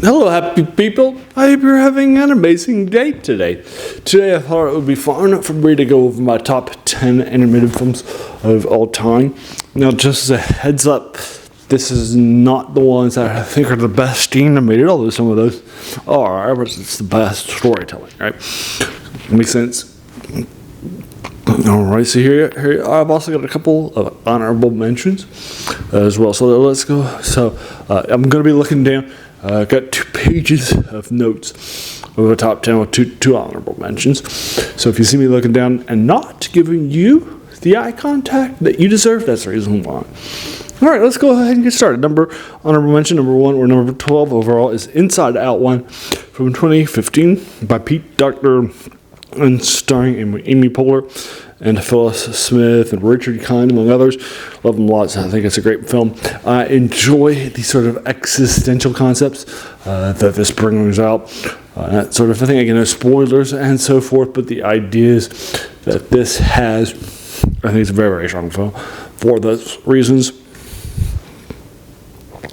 Hello, happy people. I hope you're having an amazing day today. Today I thought it would be fun for me to go over my top 10 animated films of all time. Now, just as a heads up, this is not the ones that I think are the best animated, although some of those are, but it's the best storytelling, right? Makes sense. Alright, so here I've also got a couple of honorable mentions as well. So let's go. So I'm going to be looking down. I've got 2 pages of notes of the top 10 with two honorable mentions. So if you see me looking down and not giving you the eye contact that you deserve, that's the reason why. All right, let's go ahead and get started. Honorable mention number 1 or number 12 overall is Inside Out 1 from 2015 by Pete Docter and starring Amy Poehler and Phyllis Smith and Richard Kind, among others. Love them lots. I think it's a great film. I enjoy these sort of existential concepts that this brings out. That sort of thing. Again, no spoilers and so forth, but the ideas that this has, I think it's a very, very strong film for those reasons.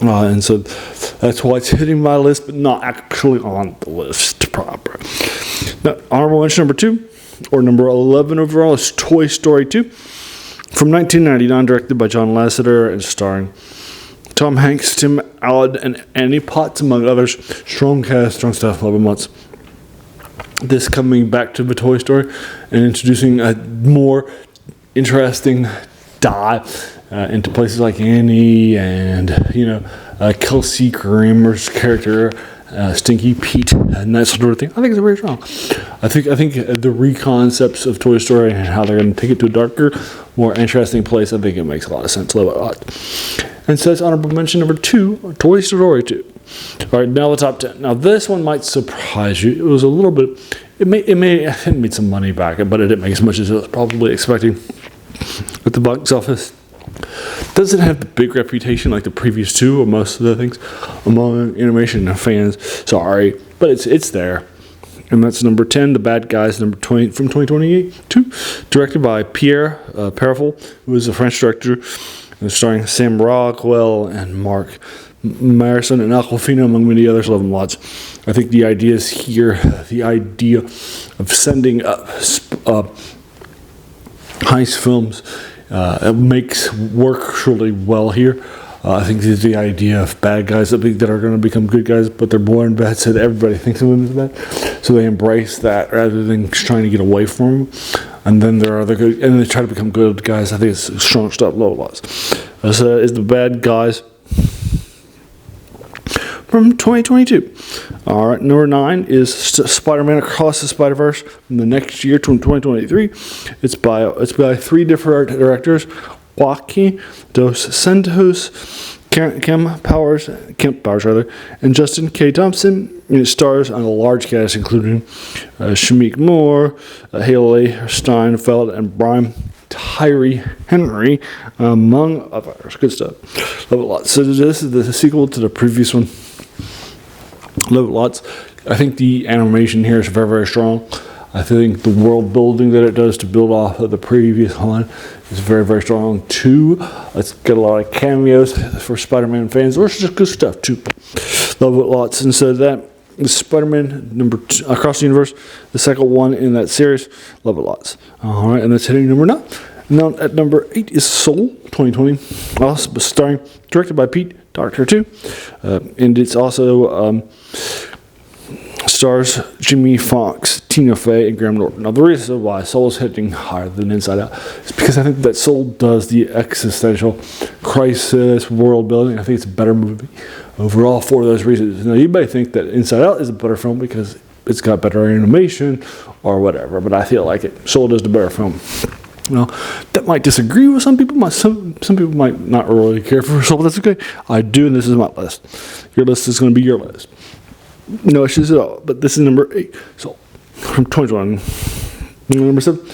And so that's why it's hitting my list, but not actually on the list proper. Now, honorable mention number 2, or number 11 overall, is Toy Story 2 from 1999, directed by John Lasseter and starring Tom Hanks, Tim Allen, and Annie Potts, among others. Strong cast, strong stuff, love them lots. This coming back to the Toy Story and introducing a more interesting dive into places like Annie and, Kelsey Grammer's character, Stinky Pete, and that sort of thing. I think it's very strong. I think the reconcepts of Toy Story and how they're going to take it to a darker, more interesting place, I think it makes a lot of sense. Love it a lot. And so that's honorable mention number 2, Toy Story 2. All right, now the top 10. Now this one might surprise you. It was a little bit. It made some money back, but it didn't make as much as I was probably expecting at the box office. Doesn't have the big reputation like the previous 2 or most of the things among animation fans. Sorry, but it's there. And that's number 10, The Bad Guys, number 20 from 2022, directed by Pierre Perifel, who is a French director, and starring Sam Rockwell and Mark Marison and Aquafina, among many others. Love them lots. I think the idea is here, the idea of sending up heist films. It makes work really well here. I think the idea of bad guys that are going to become good guys, but they're born bad, so that everybody thinks of them as bad. So they embrace that rather than trying to get away from them. And then there are the good, and they try to become good guys. I think it's strong stuff. Low lots. This is The Bad Guys from 2022. All right, number 9 is Spider-Man Across the Spider-Verse from the next year, 2023. It's by 3 different directors: Joaquin Dos Santos, Kemp Powers, and Justin K. Thompson. And it stars on a large cast including Shameik Moore, Haley Steinfeld, and Brian Tyree Henry, among others. Good stuff. Love it a lot. So this is the sequel to the previous one. Love it lots. I think the animation here is very, very strong. I think the world building that it does to build off of the previous one is very, very strong too. It's got a lot of cameos for Spider-Man fans, or it's just good stuff too. Love it lots. And so that is Spider-Man number 2, Across the Universe, the second one in that series. Love it lots. All right, and that's hitting number 9. Now at number 8 is Soul 2020, also directed by Pete Docter 2, and it's also stars Jimmy Fox, Tina Fey, and Graham Norton. Now the reason why Soul is hitting higher than Inside Out is because I think that Soul does the existential crisis world building. I think it's a better movie overall for those reasons. Now you may think that Inside Out is a better film because it's got better animation or whatever, but I feel like Soul does the better film. Well, that might disagree with some people. Some people might not really care for Soul, but that's okay. I do, and this is my list. Your list is going to be your list. No issues at all. But this is number 8. So, from 2021. Number 7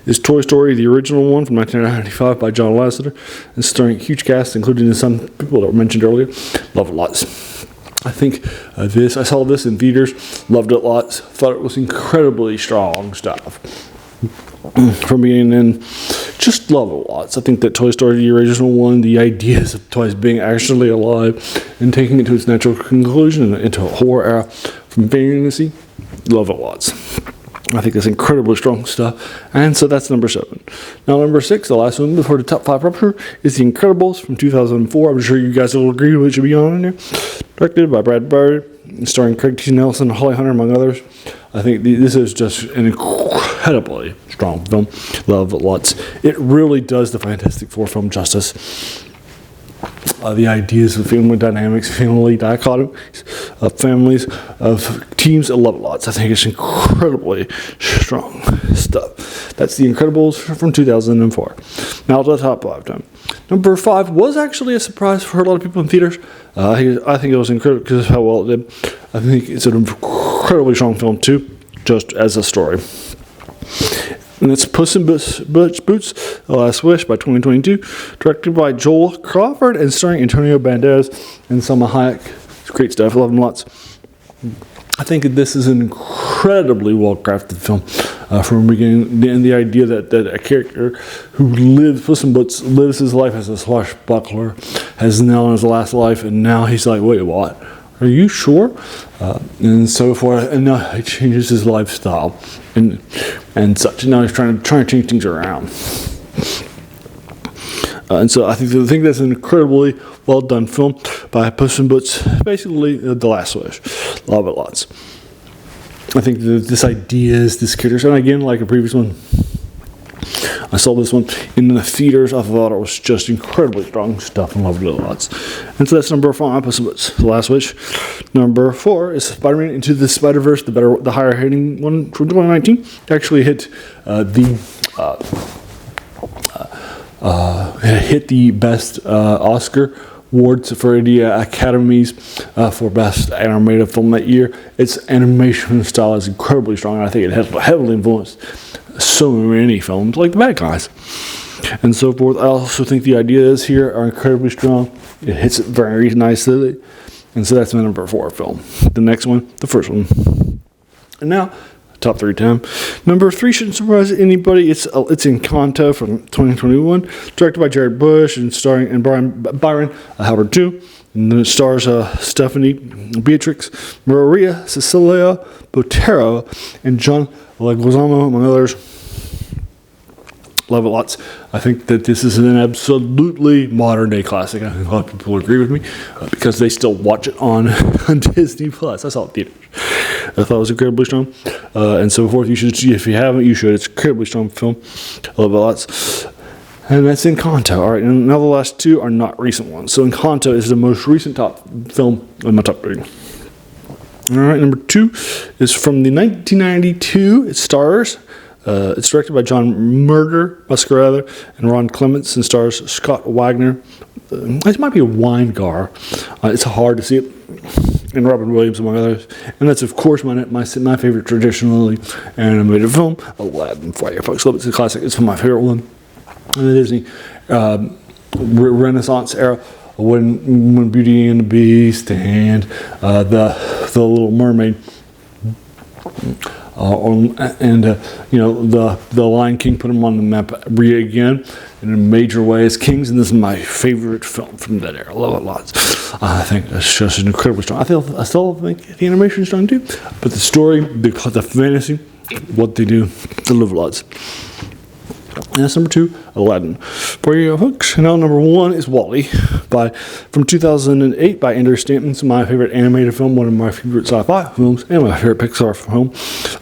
is Toy Story, the original one from 1995 by John Lasseter, and starring a huge cast, including some people that were mentioned earlier. Love it lots. I think I saw this in theaters, loved it lots, thought it was incredibly strong stuff. From beginning to end, just love it lots. I think that Toy Story, the original one, the ideas of toys being actually alive and taking it to its natural conclusion into a horror era from fantasy, love it lots. I think it's incredibly strong stuff. And so that's number 7. Now, number 6, the last one before the top 5 rupture, is The Incredibles from 2004. I'm sure you guys will agree with it should be on in there. Directed by Brad Bird, starring Craig T. Nelson, Holly Hunter, among others. I think this is just an incredibly strong film. Love it lots. It really does the Fantastic Four film justice. The ideas of family dynamics, family dichotomies, of families, of teams, I love it lots. I think it's incredibly strong stuff. That's The Incredibles from 2004. Now to the top 5 time. Number 5 was actually a surprise for a lot of people in theaters. I think it was incredible because of how well it did. I think it's an incredibly strong film too, just as a story. And it's Puss in Boots, The Last Wish by 2022, directed by Joel Crawford and starring Antonio Banderas and Salma Hayek. It's great stuff. I love them lots. I think this is an incredibly well-crafted film from the beginning. And the idea that a character who lives, Puss in Boots, lives his life as a swashbuckler, has now in his last life, and now he's like, wait, what? Are you sure? And so forth. And now he changes his lifestyle and such. And now he's trying to change things around. And so I think that's an incredibly well done film by Puss in Boots. Basically, The Last Wish. Love it lots. I think this idea is this character, and again, like a previous one, I saw this one in the theaters. I thought it was just incredibly strong stuff and loved it lots. And so that's number 5, Puss in Boots, The Last Wish. Number 4 is Spider-Man Into the Spider-Verse, the higher hitting one from 2019. It actually hit hit the best Oscar awards for the Academies for Best Animated Film that year. Its animation style is incredibly strong, and I think it has heavily influenced so many films like The Bad Guys and so forth. I also think the ideas here are incredibly strong. It hits it very nicely, and so that's my number 4 film. The next one, the first one. And now, top 3 time. Number 3 shouldn't surprise anybody. It's Encanto from 2021, directed by Jared Bush and starring Byron Howard too. And then it stars Stephanie Beatrix, Maria Cecilia Botero, and John Leguizamo, among others. Love it lots. I think that this is an absolutely modern day classic. I think a lot of people agree with me because they still watch it on Disney Plus. I saw it in theaters. I thought it was incredibly strong, and so forth. You should see, if you haven't, you should. It's an incredibly strong film. I love it lots. And that's Encanto. All right, and now the last 2 are not recent ones. So Encanto is the most recent top film in my top 3. All right, number 2 is from the 1992. It stars. It's directed by John Muscarella and Ron Clements, and stars Scott Wagner. It might be a Weingar. It's hard to see it. And Robin Williams, among others. And that's, of course, my favorite traditionally animated film, Aladdin for you folks. It's a classic. It's my favorite one in the Disney Renaissance era, when Beauty and the Beast and the Little Mermaid. The Lion King put them on the map again in a major way as kings, and this is my favorite film from that era. I love it lots. I think it's just an incredibly strong. I still think the animation is strong too, but the story, the fantasy, what they do, I love it lots. And that's number 2, Aladdin. For you folks, now number 1 is WALL-E from 2008 by Andrew Stanton. It's my favorite animated film, one of my favorite sci-fi films, and my favorite Pixar film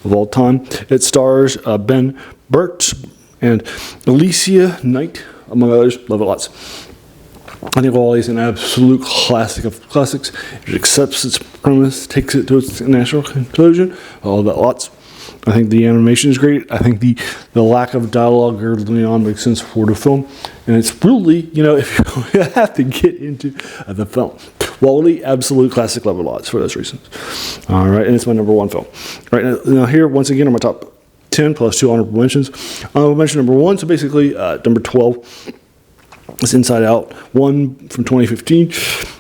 of all time. It stars Ben Burt and Alicia Knight, among others. Love it lots. I think WALL-E is an absolute classic of classics. It accepts its premise, takes it to its natural conclusion. I love that lots. I think the animation is great. I think the lack of dialogue early on makes sense for the film. And it's really, if you have to get into the film. WALL-E, absolute classic level lots for those reasons. All right, and it's my number 1 film. All right, now here, once again, are my top 10 plus 2 honorable mentions. Honorable mention number 1, so basically number 12 is Inside Out 1 from 2015.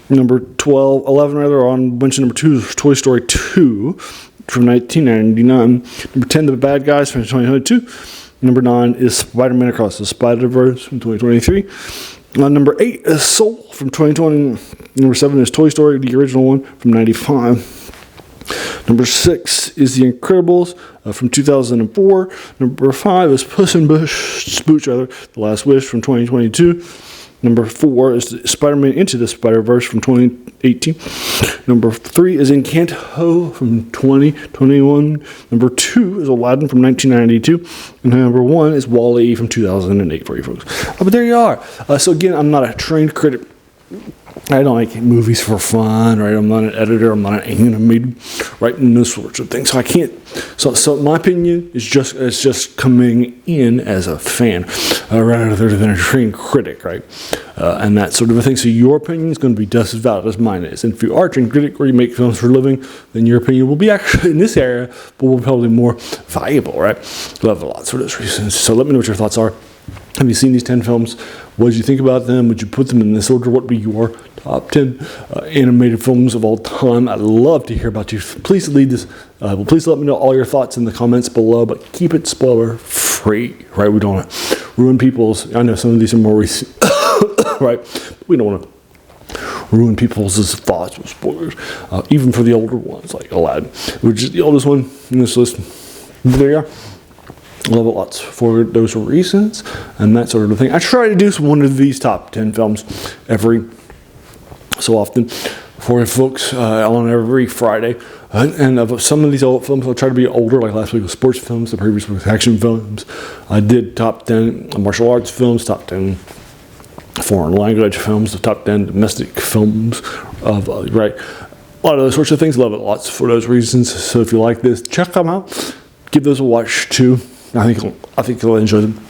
Number 11 on mention number 2 is Toy Story 2. From 1999. Number 10, The Bad Guys from 2022. Number 9 is Spider-Man Across the Spider-Verse from 2023. Number 8 is Soul from 2020. Number 7 is Toy Story, the original one, from 95. Number 6 is The Incredibles from 2004. Number 5 is Puss in Boots, The Last Wish from 2022. Number 4 is Spider-Man Into the Spider-Verse from 2018. Number 3 is Encanto from 2021. Number 2 is Aladdin from 1992. And number 1 is WALL-E from 2008 for you folks. But there you are. So again, I'm not a trained critic. I don't like movies for fun, right? I'm not an editor. I'm not an animator, right? And those sorts of things. So I can't. So my opinion is just coming in as a fan, rather than a trained critic, right? And that sort of a thing. So your opinion is going to be just as valid as mine is. And if you are a trained critic or you make films for a living, then your opinion will be actually in this area, but will be probably more valuable, right? Love a lot for those reasons. So let me know what your thoughts are. Have you seen these 10 films? What did you think about them? Would you put them in this order? What would be your top 10 animated films of all time? I'd love to hear about you. Please lead this. Please let me know all your thoughts in the comments below, but keep it spoiler free, right? We don't want to ruin people's. I know some of these are more recent, right? We don't want to ruin people's thoughts with spoilers, even for the older ones like Aladdin, which is the oldest one in this list. There you are. Love it lots for those reasons and that sort of thing. I try to do one of these top 10 films every so often for folks on every Friday. And of some of these old films, I'll try to be older, like last week was sports films, the previous week was action films. I did top 10 martial arts films, top 10 foreign language films, the top 10 domestic films of, right? A lot of those sorts of things. Love it lots for those reasons. So if you like this, check them out. Give those a watch too. I think you'll enjoy them.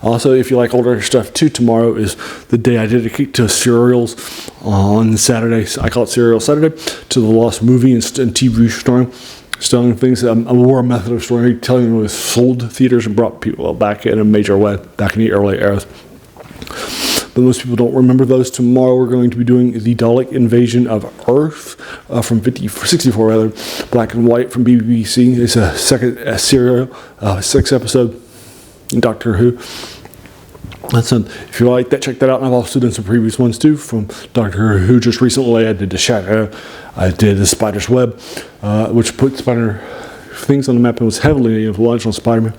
Also, if you like older stuff too, tomorrow is the day I dedicate to serials on Saturday. I call it Serial Saturday, to the lost movie and TV starring things. A war method of storytelling was sold theaters and brought people back in a major way back in the early eras. But most people don't remember those. Tomorrow we're going to be doing the Dalek Invasion of Earth from 64 rather, black and white from BBC. It's a second serial, 6 episode in Doctor Who. That's if you like that, check that out. And I've also done some previous ones too from Doctor Who. Just recently I did The Shadow, I did The Spider's Web, which put Spider things on the map and was heavily influential on Spider-Man.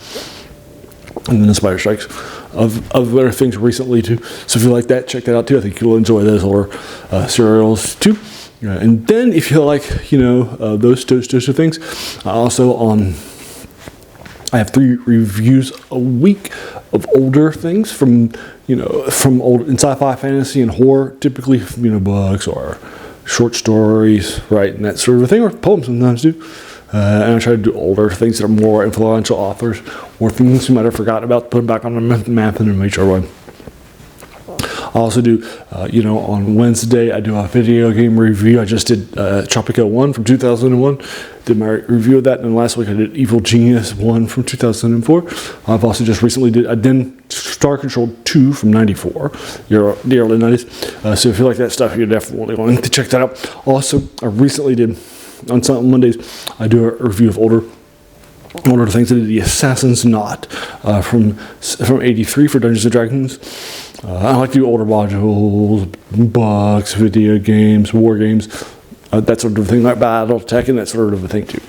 And then The Spider Strikes of other things recently too. So if you like that, check that out too. I think you'll enjoy those older serials too. And then if you like, those things, I have 3 reviews a week of older things from old in sci-fi, fantasy, and horror, typically books or short stories, right, and that sort of thing, or poems sometimes too. And I try to do older things that are more influential authors or things you might have forgotten about, put them back on the map in a major way. I also do, on Wednesday, I do a video game review. I just did Tropico 1 from 2001. Did my review of that. And last week I did Evil Genius 1 from 2004. I've also just recently did Star Control 2 from 94, the early 90s. So if you like that stuff, you're definitely going to check that out. Also, I recently did, on some Mondays, I do a review of older things. I did the Assassin's Knot from 83 for Dungeons & Dragons. I like to do older modules, books, video games, war games, that sort of thing, like battle tech and that sort of a thing too.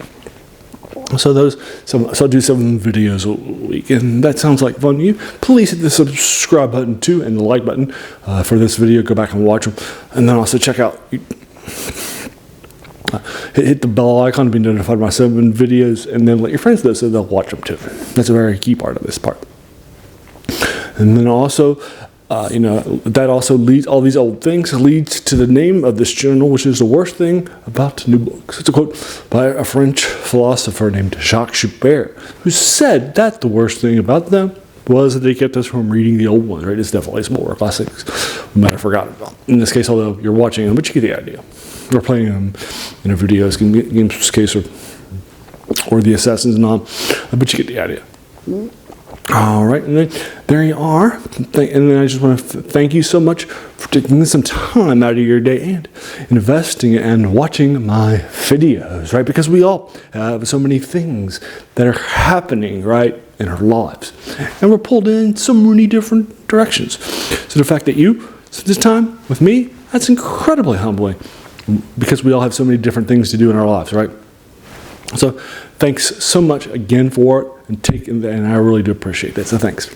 So I'll do 7 videos a week, and that sounds like fun to you. Please hit the subscribe button too and the like button for this video. Go back and watch them, and then also check out. Hit the bell icon to be notified by 7 videos, and then let your friends know so they'll watch them too. That's a very key part of this part. And then also, that also leads, all these old things leads to the name of this journal, which is the worst thing about new books. It's a quote by a French philosopher named Jacques Joubert, who said that the worst thing about them was that they kept us from reading the old ones, right? It's definitely some older classics we might have forgotten about. In this case, although you're watching them, but you get the idea. We're playing them in a video games case or the Assassin's Knot, but you get the idea. All right, and then there you are. And then I just want to thank you so much for taking some time out of your day and investing and watching my videos, right? Because we all have so many things that are happening, right, in our lives. And we're pulled in so many different directions. So the fact that you spent this time with me, that's incredibly humbling because we all have so many different things to do in our lives, right? So thanks so much again for it, and I really do appreciate that. So thanks.